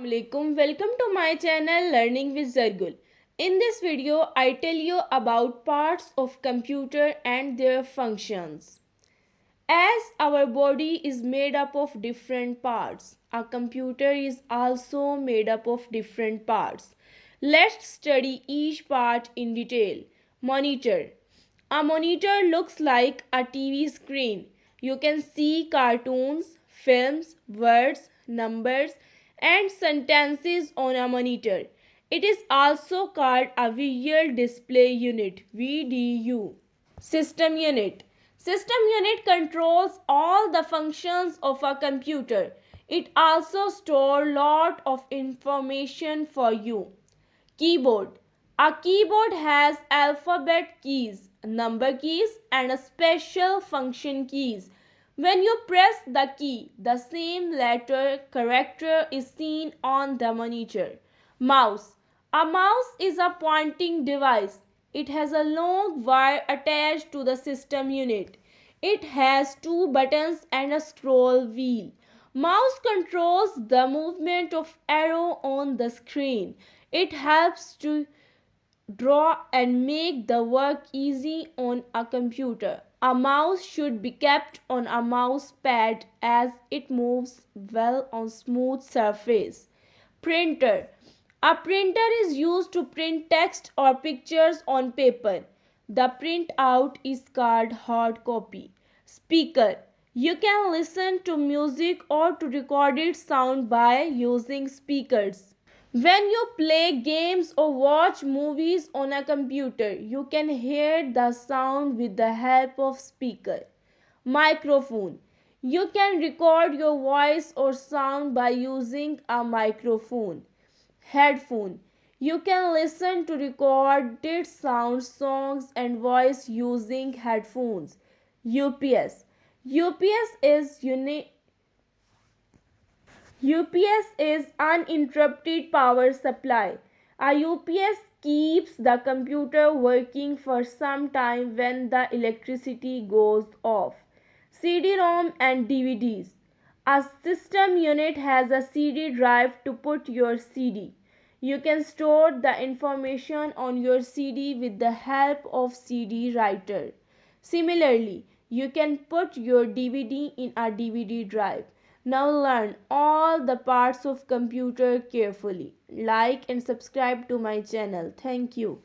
Assalamualaikum. Welcome to my channel Learning with Zargul. In this video, I tell you about parts of computer and their functions. As our body is made up of different parts, a computer is also made up of different parts. Let's study each part in detail. Monitor. A monitor looks like a TV screen. You can see cartoons, films, words, numbers, and sentences on a monitor. It is also called a visual display unit (VDU). System unit. System unit controls all the functions of a computer. It also stores lot of information for you. Keyboard. A keyboard has alphabet keys, number keys, and a special function keys. When you press the key, the same letter character is seen on the monitor. Mouse. A mouse is a pointing device. It has a long wire attached to the system unit. It has two buttons and a scroll wheel. Mouse controls the movement of arrow on the screen. It helps to draw and make the work easy on a computer. A mouse should be kept on a mouse pad as it moves well on smooth surface. Printer. A printer is used to print text or pictures on paper. The printout is called hard copy. Speaker. You can listen to music or to recorded sound by using speakers. When you play games or watch movies on a computer, you can hear the sound with the help of speaker. Microphone. You can record your voice or sound by using a microphone. Headphone. You can listen to recorded sound, songs and voice using headphones. UPS. UPS is UPS is uninterrupted power supply. A UPS keeps the computer working for some time when the electricity goes off. CD-ROM and DVDs. A system unit has a CD drive to put your CD. You can store the information on your CD with the help of CD writer. Similarly, you can put your DVD in a DVD drive. Now learn all the parts of computer carefully. Like and subscribe to my channel. Thank you.